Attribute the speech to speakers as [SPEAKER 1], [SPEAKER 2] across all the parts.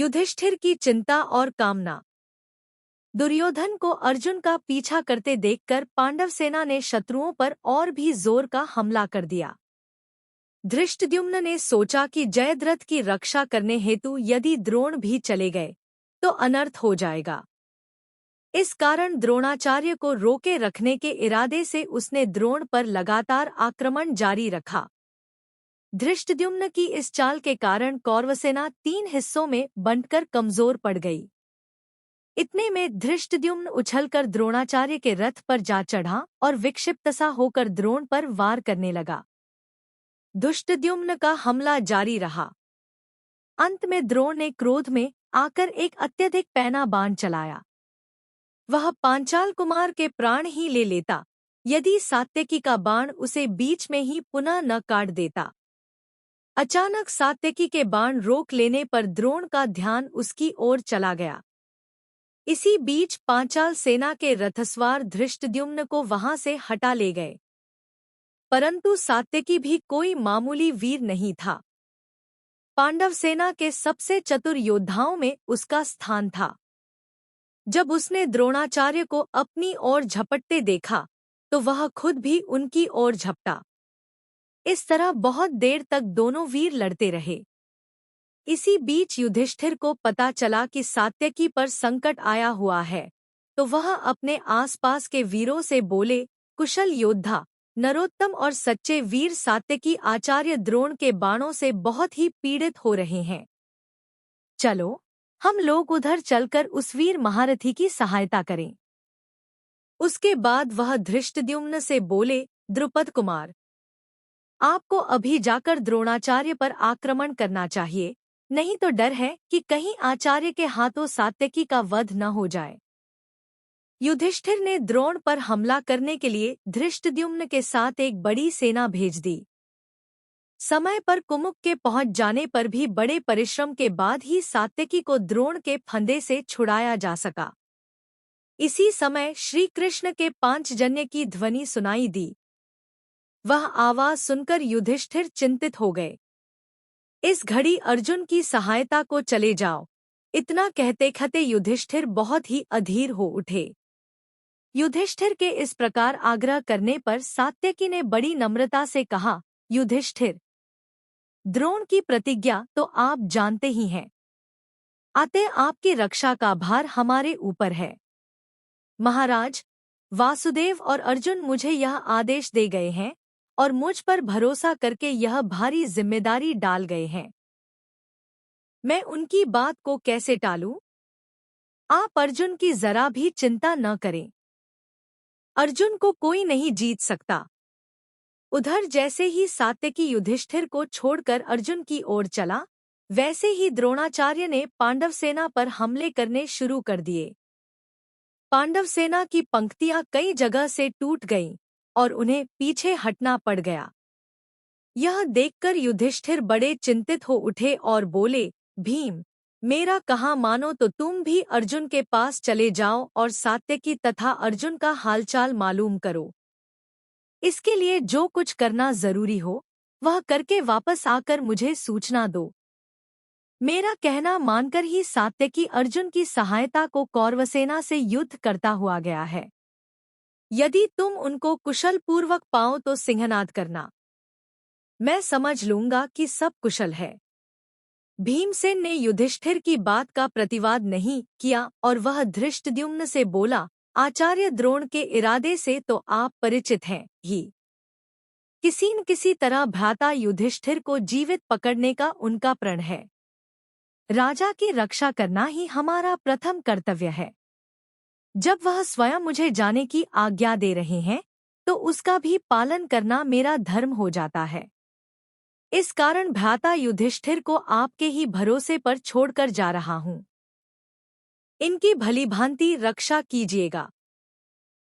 [SPEAKER 1] युधिष्ठिर की चिंता और कामना। दुर्योधन को अर्जुन का पीछा करते देखकर पांडव सेना ने शत्रुओं पर और भी जोर का हमला कर दिया। धृष्टद्युम्न ने सोचा कि जयद्रथ की रक्षा करने हेतु यदि द्रोण भी चले गए तो अनर्थ हो जाएगा। इस कारण द्रोणाचार्य को रोके रखने के इरादे से उसने द्रोण पर लगातार आक्रमण जारी रखा। धृष्टद्युम्न की इस चाल के कारण कौरवसेना 3 हिस्सों में बंटकर कमजोर पड़ गई। इतने में धृष्टद्युम्न उछलकर द्रोणाचार्य के रथ पर जा चढ़ा और विक्षिप्तसा होकर द्रोण पर वार करने लगा। धृष्टद्युम्न का हमला जारी रहा। अंत में द्रोण ने क्रोध में आकर एक अत्यधिक पैना बाण चलाया। वह पांचाल कुमार के प्राण ही ले लेता यदि सात्यकी का बाण उसे बीच में ही पुनः न काट देता। अचानक सात्यकी के बाण रोक लेने पर द्रोण का ध्यान उसकी ओर चला गया। इसी बीच पांचाल सेना के रथस्वार धृष्टद्युम्न को वहां से हटा ले गए। परंतु सात्यकी भी कोई मामूली वीर नहीं था। पांडव सेना के सबसे चतुर योद्धाओं में उसका स्थान था। जब उसने द्रोणाचार्य को अपनी ओर झपटते देखा तो वह खुद भी उनकी ओर झपटा। इस तरह बहुत देर तक दोनों वीर लड़ते रहे। इसी बीच युधिष्ठिर को पता चला कि सात्यकी पर संकट आया हुआ है, तो वह अपने आसपास के वीरों से बोले, कुशल योद्धा, नरोत्तम और सच्चे वीर सात्यकी आचार्य द्रोण के बाणों से बहुत ही पीड़ित हो रहे हैं। चलो, हम लोग उधर चलकर उस वीर महारथी की सहायता करें। उसके बाद वह धृष्टद्युम्न से बोले, द्रुपद कुमार, आपको अभी जाकर द्रोणाचार्य पर आक्रमण करना चाहिए, नहीं तो डर है कि कहीं आचार्य के हाथों सात्यकी का वध न हो जाए। युधिष्ठिर ने द्रोण पर हमला करने के लिए धृष्टद्युम्न के साथ एक बड़ी सेना भेज दी। समय पर कुमुक के पहुंच जाने पर भी बड़े परिश्रम के बाद ही सात्यकी को द्रोण के फंदे से छुड़ाया जा सका। इसी समय श्री कृष्ण के पांचजन्य की ध्वनि सुनाई दी। वह आवाज सुनकर युधिष्ठिर चिंतित हो गए। इस घड़ी अर्जुन की सहायता को चले जाओ, इतना कहते कहते युधिष्ठिर बहुत ही अधीर हो उठे। युधिष्ठिर के इस प्रकार आग्रह करने पर सात्यकी ने बड़ी नम्रता से कहा, युधिष्ठिर, द्रोण की प्रतिज्ञा तो आप जानते ही हैं, अतः आपकी रक्षा का भार हमारे ऊपर है। महाराज, वासुदेव और अर्जुन मुझे यह आदेश दे गए हैं और मुझ पर भरोसा करके यह भारी जिम्मेदारी डाल गए हैं। मैं उनकी बात को कैसे टालूं? आप अर्जुन की जरा भी चिंता न करें। अर्जुन को कोई नहीं जीत सकता। उधर जैसे ही सात्यकी युधिष्ठिर को छोड़कर अर्जुन की ओर चला, वैसे ही द्रोणाचार्य ने पांडव सेना पर हमले करने शुरू कर दिए। पांडव सेना की पंक्तियां कई जगह से टूट गईं और उन्हें पीछे हटना पड़ गया। यह देखकर युधिष्ठिर बड़े चिंतित हो उठे और बोले, भीम, मेरा कहा मानो तो तुम भी अर्जुन के पास चले जाओ और सात्यकी तथा अर्जुन का हालचाल मालूम करो। इसके लिए जो कुछ करना जरूरी हो वह करके वापस आकर मुझे सूचना दो। मेरा कहना मानकर ही सात्यकी अर्जुन की सहायता को कौरवसेना से युद्ध करता हुआ गया है। यदि तुम उनको कुशल पूर्वक पाओ तो सिंहनाद करना, मैं समझ लूंगा कि सब कुशल है। भीमसेन ने युधिष्ठिर की बात का प्रतिवाद नहीं किया और वह धृष्टद्युम्न से बोला, आचार्य द्रोण के इरादे से तो आप परिचित हैं ही। किसी न किसी तरह भ्राता युधिष्ठिर को जीवित पकड़ने का उनका प्रण है। राजा की रक्षा करना ही हमारा प्रथम कर्तव्य है। जब वह स्वयं मुझे जाने की आज्ञा दे रहे हैं तो उसका भी पालन करना मेरा धर्म हो जाता है। इस कारण भ्राता युधिष्ठिर को आपके ही भरोसे पर छोड़कर जा रहा हूँ। इनकी भलीभांति रक्षा कीजिएगा।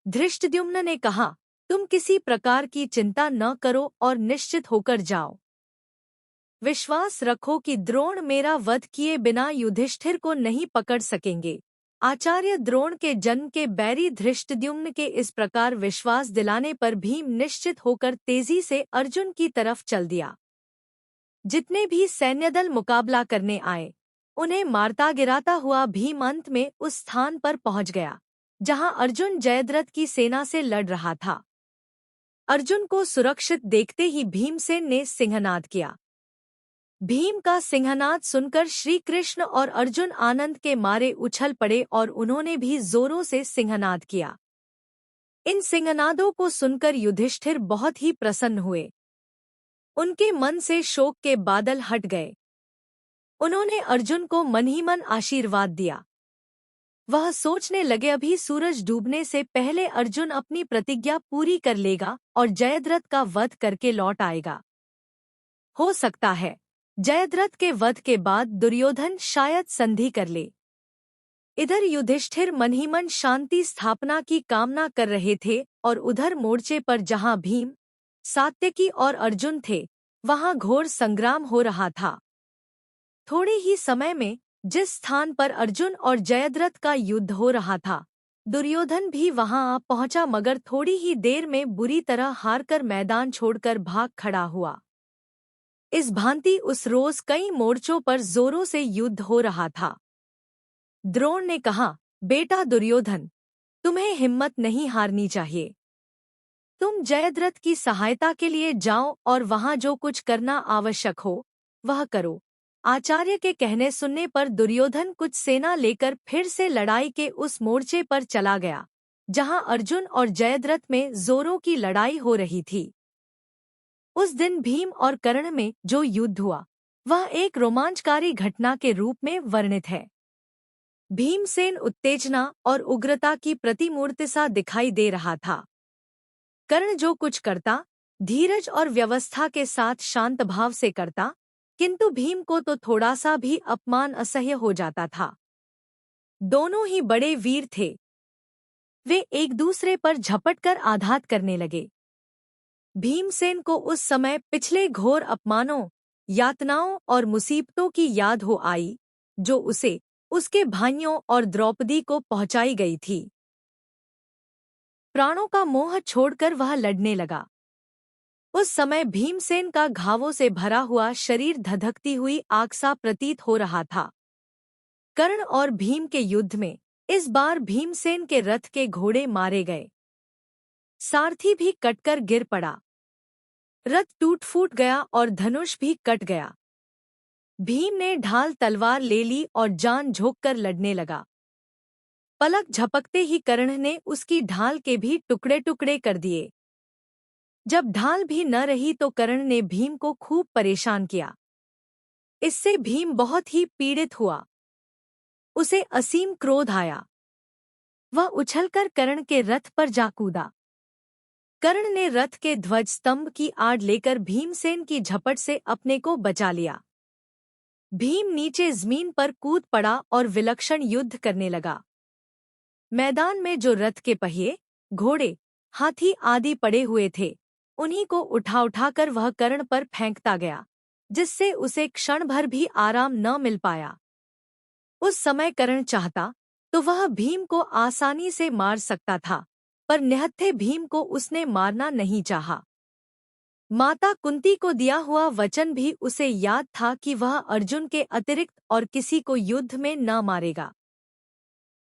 [SPEAKER 1] धृष्टद्युम्न ने कहा, तुम किसी प्रकार की चिंता न करो और निश्चित होकर जाओ। विश्वास रखो कि द्रोण मेरा वध किए बिना युधिष्ठिर को नहीं पकड़ सकेंगे। आचार्य द्रोण के जन्म के बैरी धृष्टद्युम्न के इस प्रकार विश्वास दिलाने पर भीम निश्चित होकर तेजी से अर्जुन की तरफ चल दिया। जितने भी सैन्यदल मुकाबला करने आए उन्हें मारता गिराता हुआ भीम अंत में उस स्थान पर पहुंच गया जहां अर्जुन जयद्रथ की सेना से लड़ रहा था। अर्जुन को सुरक्षित देखते ही भीमसेन ने सिंहनाद किया। भीम का सिंहनाद सुनकर श्री कृष्ण और अर्जुन आनंद के मारे उछल पड़े और उन्होंने भी जोरों से सिंहनाद किया। इन सिंहनादों को सुनकर युधिष्ठिर बहुत ही प्रसन्न हुए। उनके मन से शोक के बादल हट गए। उन्होंने अर्जुन को मन ही मन आशीर्वाद दिया। वह सोचने लगे अभी सूरज डूबने से पहले अर्जुन अपनी प्रतिज्ञा पूरी कर लेगा और जयद्रथ का वध करके लौट आएगा। हो सकता है जयद्रथ के वध के बाद दुर्योधन शायद संधि कर ले। इधर युधिष्ठिर मन ही मन शांति स्थापना की कामना कर रहे थे और उधर मोर्चे पर जहां भीम, सात्यकी और अर्जुन थे वहां घोर संग्राम हो रहा था। थोड़े ही समय में जिस स्थान पर अर्जुन और जयद्रथ का युद्ध हो रहा था, दुर्योधन भी वहां आ पहुंचा, मगर थोड़ी ही देर में बुरी तरह हारकर मैदान छोड़कर भाग खड़ा हुआ। इस भांति उस रोज कई मोर्चों पर जोरों से युद्ध हो रहा था। द्रोण ने कहा, बेटा दुर्योधन, तुम्हें हिम्मत नहीं हारनी चाहिए। तुम जयद्रथ की सहायता के लिए जाओ और वहां जो कुछ करना आवश्यक हो वह करो। आचार्य के कहने सुनने पर दुर्योधन कुछ सेना लेकर फिर से लड़ाई के उस मोर्चे पर चला गया जहां अर्जुन और जयद्रथ में जोरों की लड़ाई हो रही थी। उस दिन भीम और कर्ण में जो युद्ध हुआ वह एक रोमांचकारी घटना के रूप में वर्णित है। भीमसेन उत्तेजना और उग्रता की प्रतिमूर्ति सा दिखाई दे रहा था। कर्ण जो कुछ करता धीरज और व्यवस्था के साथ शांत भाव से करता, किंतु भीम को तो थोड़ा सा भी अपमान असह्य हो जाता था। दोनों ही बड़े वीर थे। वे एक दूसरे पर झपटकर आघात करने लगे। भीमसेन को उस समय पिछले घोर अपमानों, यातनाओं और मुसीबतों की याद हो आई जो उसे, उसके भाइयों और द्रौपदी को पहुंचाई गई थी। प्राणों का मोह छोड़कर वह लड़ने लगा। उस समय भीमसेन का घावों से भरा हुआ शरीर धधकती हुई आग सा प्रतीत हो रहा था। कर्ण और भीम के युद्ध में इस बार भीमसेन के रथ के घोड़े मारे गए। सारथी भी कटकर गिर पड़ा। रथ टूट फूट गया और धनुष भी कट गया। भीम ने ढाल तलवार ले ली और जान झोंककर लड़ने लगा। पलक झपकते ही कर्ण ने उसकी ढाल के भी टुकड़े टुकड़े कर दिए। जब ढाल भी न रही तो कर्ण ने भीम को खूब परेशान किया। इससे भीम बहुत ही पीड़ित हुआ। उसे असीम क्रोध आया। वह उछलकर कर्ण के रथ पर जा कूदा। कर्ण ने रथ के ध्वज स्तंभ की आड़ लेकर भीमसेन की झपट से अपने को बचा लिया। भीम नीचे जमीन पर कूद पड़ा और विलक्षण युद्ध करने लगा। मैदान में जो रथ के पहिए, घोड़े, हाथी आदि पड़े हुए थे, उन्हीं को उठा उठाकर वह कर्ण पर फेंकता गया, जिससे उसे क्षण भर भी आराम न मिल पाया। उस समय कर्ण चाहता तो वह भीम को आसानी से मार सकता था, पर निहत्थे भीम को उसने मारना नहीं चाहा। माता कुंती को दिया हुआ वचन भी उसे याद था कि वह अर्जुन के अतिरिक्त और किसी को युद्ध में न मारेगा।